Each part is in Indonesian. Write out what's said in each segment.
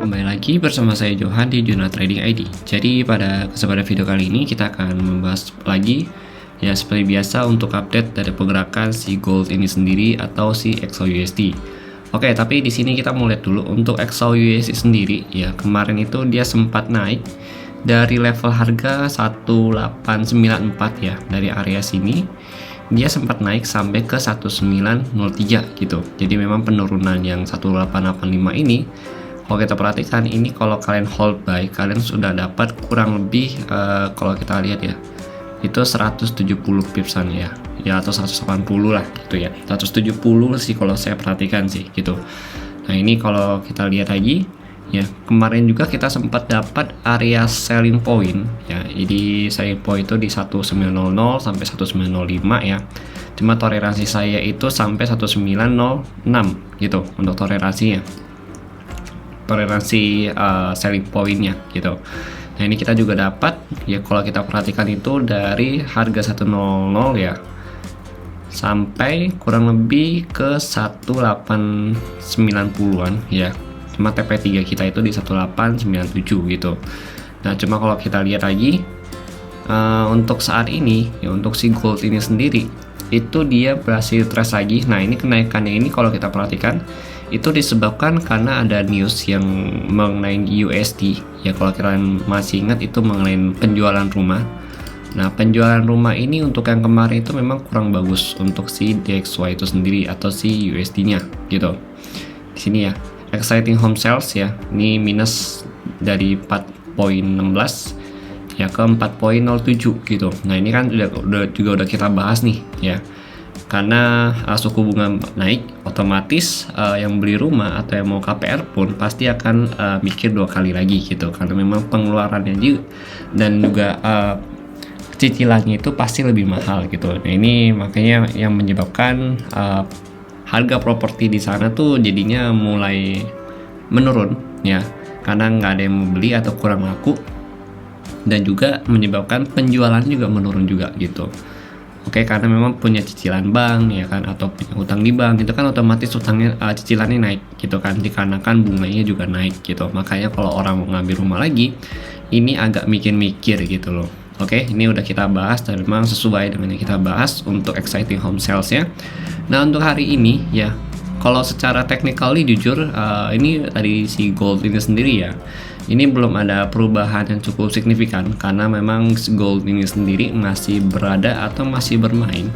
Kembali lagi bersama saya Johan di Juna Trading ID. Jadi pada kesempatan video kali ini kita akan membahas lagi ya seperti biasa untuk update dari pergerakan si gold ini sendiri atau si XAUUSD. Oke, tapi di sini kita mau lihat dulu untuk XAUUSD sendiri ya. Kemarin itu dia sempat naik dari level harga 1894 ya, dari area sini dia sempat naik sampai ke 1903 gitu. Jadi memang penurunan yang 1885 ini kalau kita perhatikan ini, kalau kalian hold buy, kalian sudah dapat kurang lebih kalau kita lihat ya, itu 170 pipsan ya atau 180 lah gitu ya, 170 sih kalau saya perhatikan sih gitu. Nah ini kalau kita lihat lagi ya, kemarin juga kita sempat dapat area selling point ya, jadi selling point itu di 1900 sampai 1905 ya. Cuma toleransi saya itu sampai 1906 gitu untuk toleransinya, toleransi selling pointnya gitu. Nah ini kita juga dapat ya, kalau kita perhatikan itu dari harga 100 ya sampai kurang lebih ke 1890-an ya. Cuma TP3 kita itu di 1897 gitu. Nah cuma kalau kita lihat lagi untuk saat ini ya, untuk si gold ini sendiri itu dia berhasil trace lagi. Nah ini kenaikannya ini kalau kita perhatikan itu disebabkan karena ada news yang mengenai USD ya. Kalau kalian masih ingat itu mengenai penjualan rumah. Nah penjualan rumah ini untuk yang kemarin itu memang kurang bagus untuk si DXY itu sendiri atau si USD nya gitu. Di sini ya, exciting home sales ya, ini minus dari 4.16 ya ke 4.07 gitu. Nah ini kan udah kita bahas nih ya, karena suku bunga naik, otomatis yang beli rumah atau yang mau KPR pun pasti akan mikir 2 kali lagi gitu, karena memang pengeluarannya juga dan juga cicilannya itu pasti lebih mahal gitu. Nah ini makanya yang menyebabkan harga properti di sana tuh jadinya mulai menurun ya, karena nggak ada yang mau beli atau kurang laku, dan juga menyebabkan penjualan juga menurun juga gitu. Oke, karena memang punya cicilan bank ya kan, atau punya utang di bank itu kan otomatis utangnya cicilannya naik gitu kan, dikarenakan bunganya juga naik gitu. Makanya kalau orang mau ngambil rumah lagi ini agak mikir-mikir gitu loh. Oke, ini udah kita bahas dan memang sesuai dengan yang kita bahas untuk exciting home sales ya. Nah untuk hari ini ya, kalau secara technically jujur ini tadi si gold ini sendiri ya, ini belum ada perubahan yang cukup signifikan, karena memang gold ini sendiri masih berada atau masih bermain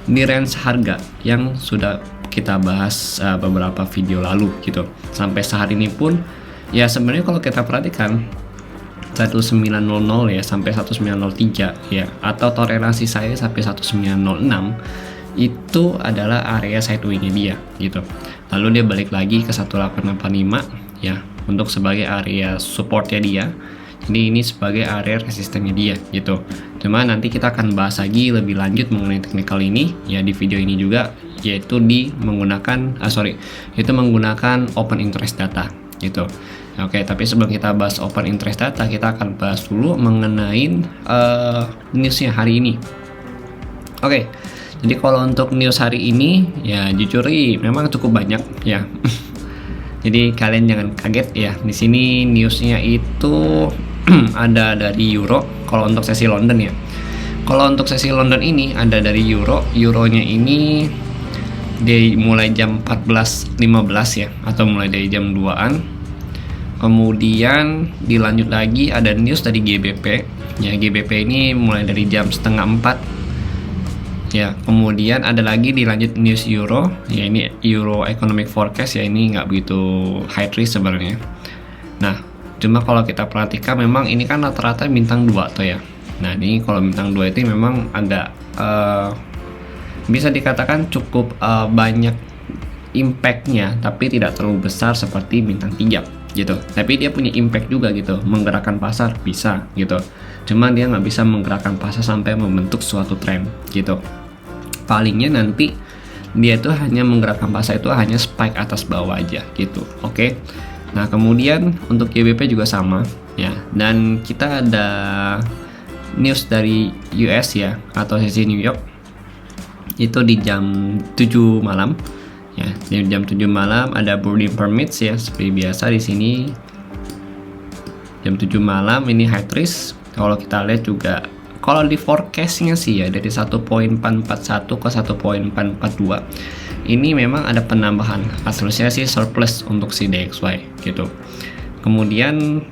di range harga yang sudah kita bahas beberapa video lalu gitu. Sampai saat ini pun ya sebenarnya kalau kita perhatikan 1900 ya sampai 1903 ya, atau toleransi saya sampai 1906 itu adalah area sideways-nya dia gitu. Lalu dia balik lagi ke 1885 ya untuk sebagai area supportnya dia. Jadi ini sebagai area resistennya dia gitu. Cuma nanti kita akan bahas lagi lebih lanjut mengenai technical ini ya di video ini juga, yaitu menggunakan open interest data gitu. Oke, tapi sebelum kita bahas open interest data, kita akan bahas dulu mengenai newsnya hari ini. Oke, jadi kalau untuk news hari ini ya jujur memang cukup banyak ya. Jadi kalian jangan kaget ya, di sini newsnya itu ada dari euro. Kalau untuk sesi London ya, kalau untuk sesi London ini ada dari euronya ini mulai jam 14.15 ya, atau mulai dari jam 2an. Kemudian dilanjut lagi ada news dari GBP ya, GBP ini mulai dari jam 3:30 ya. Kemudian ada lagi dilanjut news euro ya, ini euro economic forecast ya, ini nggak begitu high risk sebenarnya. Nah cuma kalau kita perhatikan memang ini kan rata-rata bintang 2 tuh ya. Nah ini kalau bintang 2 itu memang agak bisa dikatakan cukup banyak impactnya, tapi tidak terlalu besar seperti bintang 3 gitu. Tapi dia punya impact juga gitu, menggerakkan pasar bisa gitu. Cuman dia nggak bisa menggerakkan pasar sampai membentuk suatu tren gitu. Palingnya nanti dia itu hanya menggerakkan pasar itu hanya spike atas bawah aja gitu. Oke. Nah kemudian untuk GBP juga sama ya. Dan kita ada news dari US ya, atau sesi New York itu di jam 7 malam. Ya, di jam 7 malam ada boarding permits ya, seperti biasa di sini Jam 7 malam ini high risk. Kalau kita lihat juga, kalau di forecastnya sih ya dari 1.441 ke 1.442 ini memang ada penambahan, hasilnya sih surplus untuk si DXY gitu. Kemudian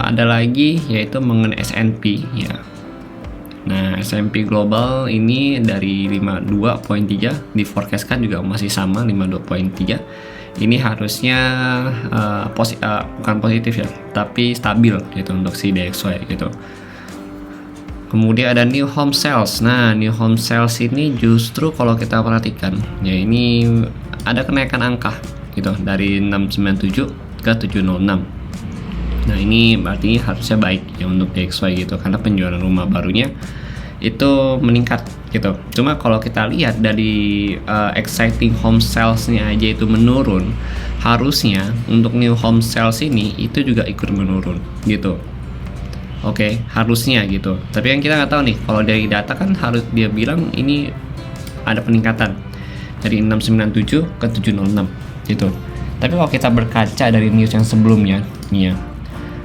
ada lagi yaitu mengenai S&P ya. Nah, S&P Global ini dari 52.3 di forecast kan juga masih sama 52.3. Ini harusnya bukan positif ya, tapi stabil gitu untuk si DXY gitu. Kemudian ada new home sales. Nah, new home sales ini justru kalau kita perhatikan, ya ini ada kenaikan angka gitu dari 697 ke 706. Nah, ini berarti harusnya baik ya untuk DXY gitu, karena penjualan rumah barunya itu meningkat gitu. Cuma kalau kita lihat dari exciting home sales-nya aja itu menurun, harusnya untuk new home sales ini itu juga ikut menurun gitu. Oke, harusnya gitu. Tapi yang kita nggak tahu nih, kalau dari data kan harus dia bilang ini ada peningkatan dari 697 ke 706 gitu. Tapi kalau kita berkaca dari news yang sebelumnya, nih ya,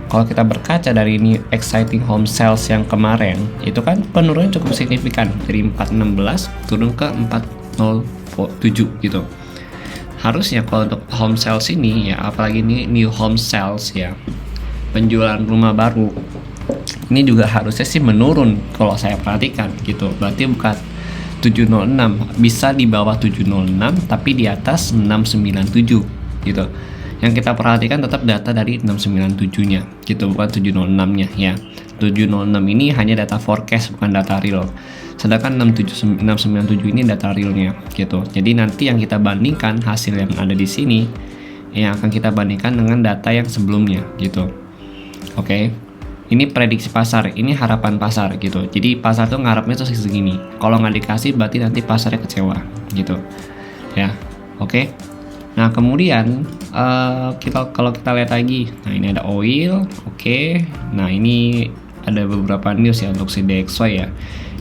kalau kita berkaca dari ini exciting home sales yang kemarin, itu kan penurunannya cukup signifikan dari 416 turun ke 407 gitu. Harusnya kalau untuk home sales ini ya, apalagi ini new home sales ya, penjualan rumah baru ini juga harusnya sih menurun kalau saya perhatikan gitu. Berarti bukan 706, bisa di bawah 706 tapi di atas 697 gitu. Yang kita perhatikan tetap data dari 697-nya gitu, bukan 706-nya ya. 706 ini hanya data forecast, bukan data real. Sedangkan 697 ini data realnya gitu. Jadi nanti yang kita bandingkan hasil yang ada di sini yang akan kita bandingkan dengan data yang sebelumnya gitu. Oke. Ini prediksi pasar, ini harapan pasar gitu. Jadi pasar tuh ngarepnya tuh segini. Kalau nggak dikasih berarti nanti pasarnya kecewa gitu. Ya, oke. Nah kemudian kalau kita lihat lagi, nah ini ada oil, oke. Nah ini ada beberapa news ya untuk si DXY ya.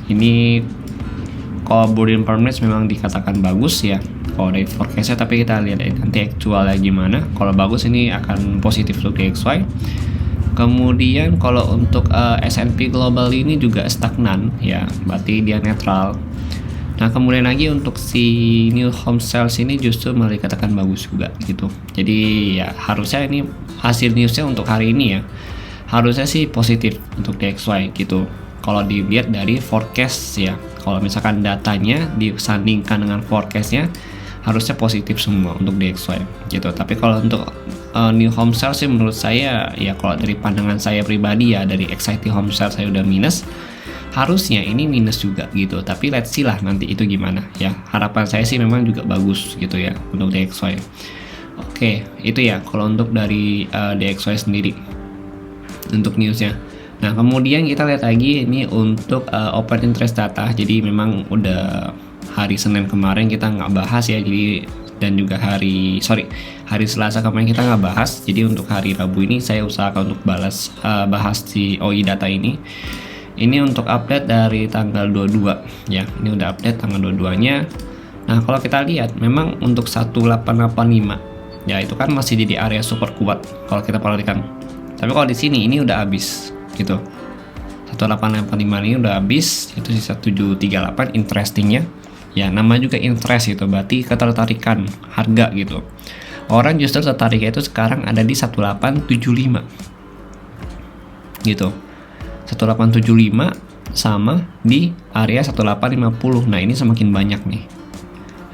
Ini kalau Boarding Permits memang dikatakan bagus ya kalau dari forecastnya, tapi kita lihat nanti aktualnya gimana. Kalau bagus ini akan positif untuk DXY. Kemudian kalau untuk S&P Global ini juga stagnan ya, berarti dia netral. Nah kemudian lagi untuk si new home sales ini justru malah dikatakan bagus juga gitu. Jadi ya harusnya ini hasil newsnya untuk hari ini ya, harusnya sih positif untuk DXY gitu. Kalau dilihat dari forecast ya, kalau misalkan datanya disandingkan dengan forecastnya, harusnya positif semua untuk DXY gitu. Tapi kalau untuk new home sales sih menurut saya ya, kalau dari pandangan saya pribadi ya, dari exciting home sales saya udah minus, harusnya ini minus juga gitu. Tapi let's see lah nanti itu gimana ya. Harapan saya sih memang juga bagus gitu ya untuk DXY. Oke, itu ya kalau untuk dari DXY sendiri untuk newsnya. Nah kemudian kita lihat lagi ini untuk open interest data. Jadi memang udah hari Senin kemarin kita nggak bahas ya, jadi dan juga hari Selasa kemarin kita nggak bahas. Jadi untuk hari Rabu ini saya usahakan untuk bahas di OI data ini. Ini untuk update dari tanggal 22 ya. Ini udah update tanggal 22-nya. Nah, kalau kita lihat memang untuk 1885 ya itu kan masih di area super kuat kalau kita perhatikan. Tapi kalau di sini ini udah habis gitu. 1885 ini udah habis, itu sisa 738 interestingnya. Ya, nama juga interest gitu, berarti ketertarikan harga gitu. Orang justru tertariknya itu sekarang ada di 1875 gitu. 1875 sama di area 1850. Nah ini semakin banyak nih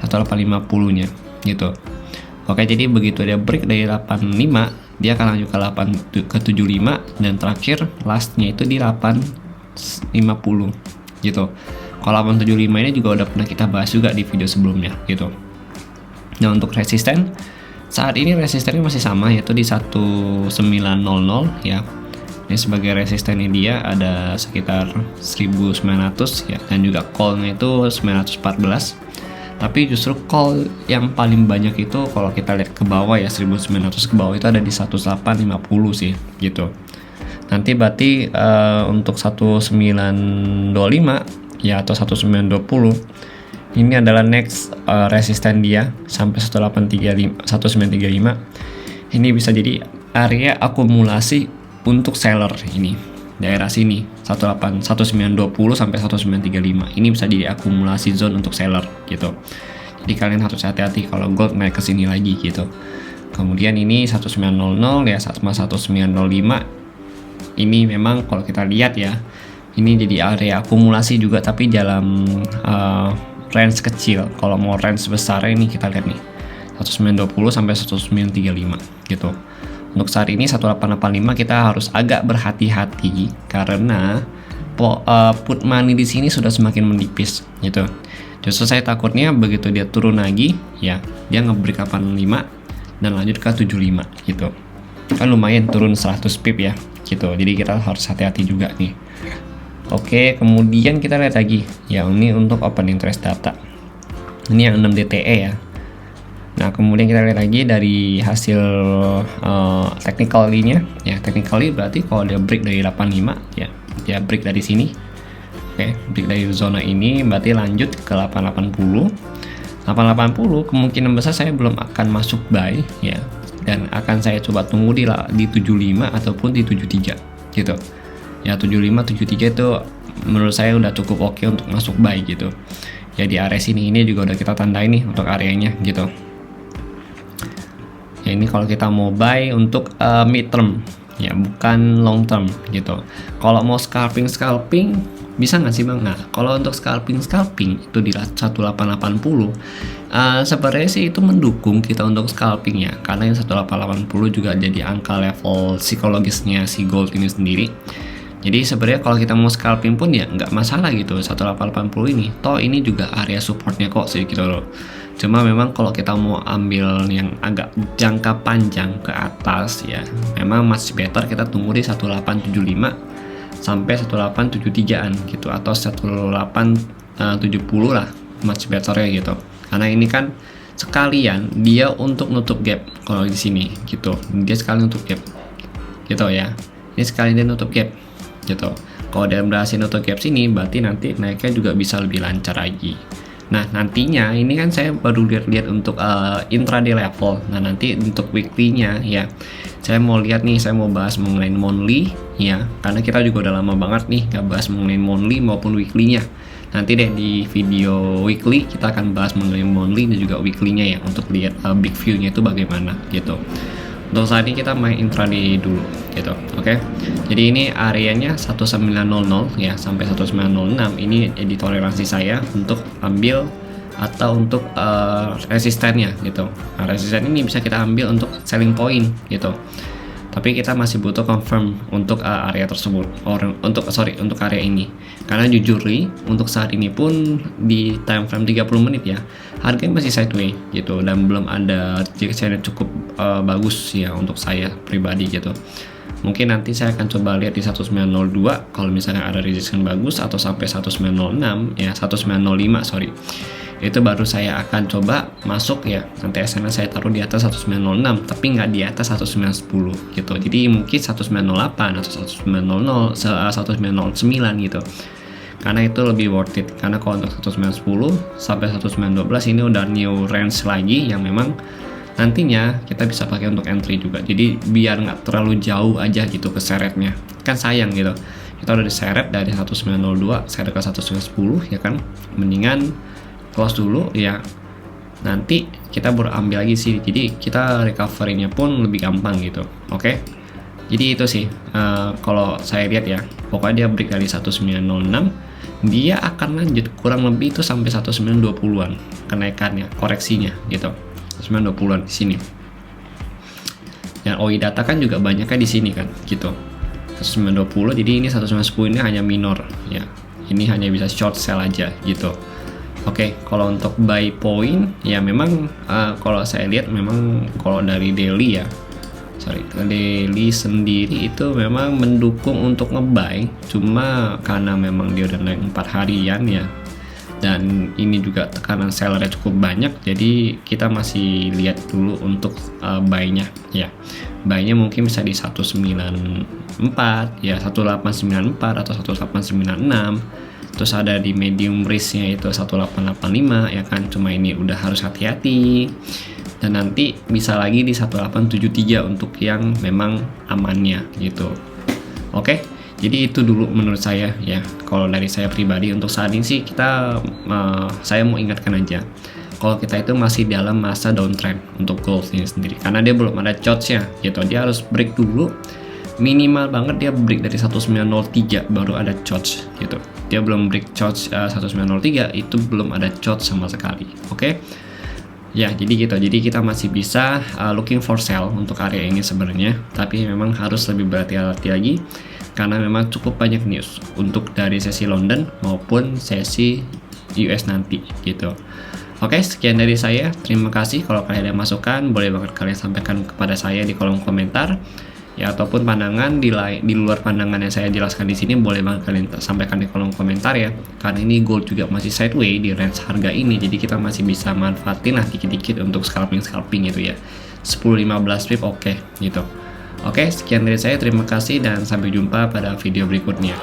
1850 nya gitu. Oke, jadi begitu dia break dari 85 dia akan lanjut ke 75 dan terakhir lastnya itu di 850 gitu. Kalau 875 ini juga udah pernah kita bahas juga di video sebelumnya gitu. Nah untuk resisten saat ini resistennya masih sama, yaitu di 1900 ya. Ini sebagai resistennya dia ada sekitar 1900 ya, dan juga call-nya itu 914. Tapi justru call yang paling banyak itu kalau kita lihat ke bawah ya, 1900 ke bawah itu ada di 1850 sih gitu. Nanti berarti untuk 1925 ya atau 1920 ini adalah next resisten dia sampai 1935. Ini bisa jadi area akumulasi untuk seller ini daerah sini 1920 sampai 1935 ini bisa jadi akumulasi zone untuk seller gitu. Jadi kalian harus hati-hati kalau gold naik ke sini lagi gitu. Kemudian ini 1900 ya sama 1905 ini memang kalau kita lihat ya ini jadi area akumulasi juga tapi dalam range kecil. Kalau mau range besar ini kita lihat nih 1920 sampai 1935 gitu. Untuk saat ini 1885 kita harus agak berhati-hati karena put money di sini sudah semakin menipis gitu. Justru saya takutnya begitu dia turun lagi ya dia nge-break 85 dan lanjut ke 75 gitu. Kan lumayan turun 100 pip ya gitu. Jadi kita harus hati-hati juga nih. Oke, kemudian kita lihat lagi ya ini untuk open interest data. Ini yang 6 DTE ya. Nah, kemudian kita lihat lagi dari hasil technically-nya ya. Technically berarti kalau dia break dari 85 ya, dia break dari sini. Oke, break dari zona ini berarti lanjut ke 880. 880 kemungkinan besar saya belum akan masuk buy ya. Dan akan saya coba tunggu di 75 ataupun di 73 gitu. Ya 75 73 itu menurut saya udah cukup oke untuk masuk buy gitu. Ya di area sini ini juga udah kita tandai nih untuk areanya gitu. Ya ini kalau kita mau buy untuk mid term ya bukan long term gitu. Kalau mau scalping bisa nggak sih bang? Nah kalau untuk scalping itu di 1880 sebenarnya sih itu mendukung kita untuk scalping ya karena yang 1880 juga jadi angka level psikologisnya si gold ini sendiri. Jadi sebenarnya kalau kita mau scalping pun ya nggak masalah gitu 1880 ini. Toh ini juga area supportnya kok sih gitu loh. Cuma memang kalau kita mau ambil yang agak jangka panjang ke atas ya, memang masih better kita tunggu di 1875 sampai 1873an gitu atau 1870 lah masih better ya gitu. Karena ini kan sekalian dia untuk nutup gap kalau di sini gitu. Dia sekalian nutup gap gitu ya. Ini sekalian dia nutup gap gitu. Kalau dia berhasil nutup gap sini berarti nanti naiknya juga bisa lebih lancar lagi. Nah nantinya ini kan saya baru lihat untuk intraday level. Nah nanti untuk weekly-nya ya saya mau lihat nih, saya mau bahas mengenai monthly ya karena kita juga udah lama banget nih nggak bahas mengenai monthly maupun weekly-nya. Nanti deh di video weekly kita akan bahas mengenai monthly dan juga weekly-nya ya untuk lihat big view-nya itu bagaimana gitu. Untuk saat ini kita main intraday dulu gitu. Oke. Jadi ini areanya 1900 ya sampai 1906 ini toleransi saya untuk ambil atau untuk resistennya gitu. Nah, resisten ini bisa kita ambil untuk selling point gitu. Tapi kita masih butuh confirm untuk area tersebut untuk area ini. Karena jujurly untuk saat ini pun di time frame 30 menit ya, harganya masih sideways gitu dan belum ada rejection yang cukup bagus ya untuk saya pribadi gitu. Mungkin nanti saya akan coba lihat di 1902 kalau misalnya ada rejection bagus atau sampai 1906 ya 1905 sorry. Itu baru saya akan coba masuk ya, nanti SMA saya taruh di atas 1906 tapi nggak di atas 1910 gitu. Jadi mungkin 1908 atau 1909 gitu karena itu lebih worth it. Karena kalau untuk 1910 sampai 1912 ini udah new range lagi yang memang nantinya kita bisa pakai untuk entry juga. Jadi biar nggak terlalu jauh aja gitu keseretnya, kan sayang gitu kita udah diseret dari 1902 seret ke 1910 ya kan, mendingan close dulu ya, nanti kita baru ambil lagi sih, jadi kita recovery-nya pun lebih gampang gitu. Oke. Jadi itu sih kalau saya lihat ya, pokoknya dia break dari 1906 dia akan lanjut kurang lebih itu sampai 1920-an kenaikannya, koreksinya gitu 1920-an di sini. Dan OI data kan juga banyaknya di sini kan gitu 1920, jadi ini 1910 ini hanya minor ya, ini hanya bisa short sell aja gitu. Oke, kalau untuk buy point ya memang kalau saya lihat memang kalau dari daily sendiri itu memang mendukung untuk ngebuy, cuma karena memang dia udah naik 4 harian ya dan ini juga tekanan sellernya cukup banyak, jadi kita masih lihat dulu untuk buy-nya ya. Buy-nya mungkin bisa di 194 ya, 1894 atau 1896. Terus ada di medium risk-nya itu 1885 ya kan, cuma ini udah harus hati-hati. Dan nanti bisa lagi di 1873 untuk yang memang amannya gitu. Oke, jadi itu dulu menurut saya ya. Kalau dari saya pribadi untuk saat ini sih saya mau ingatkan aja. Kalau kita itu masih dalam masa downtrend untuk gold ini sendiri, karena dia belum ada charge-nya gitu. Dia harus break dulu, minimal banget dia break dari 1903 baru ada charge gitu. Dia belum break charge 1903 itu belum ada charge sama sekali. Oke. Ya, jadi gitu. Jadi kita masih bisa looking for sell untuk area ini sebenarnya, tapi memang harus lebih berhati-hati lagi karena memang cukup banyak news untuk dari sesi London maupun sesi US nanti gitu. Oke, sekian dari saya. Terima kasih. Kalau kalian ada masukan, boleh banget kalian sampaikan kepada saya di kolom komentar. Ya, ataupun pandangan di luar pandangan yang saya jelaskan di sini, boleh banget kalian sampaikan di kolom komentar ya. Karena ini gold juga masih sideways di range harga ini, jadi kita masih bisa manfaatin lah dikit-dikit untuk scalping gitu ya. 10-15 pip oke gitu. Oke, sekian dari saya. Terima kasih dan sampai jumpa pada video berikutnya.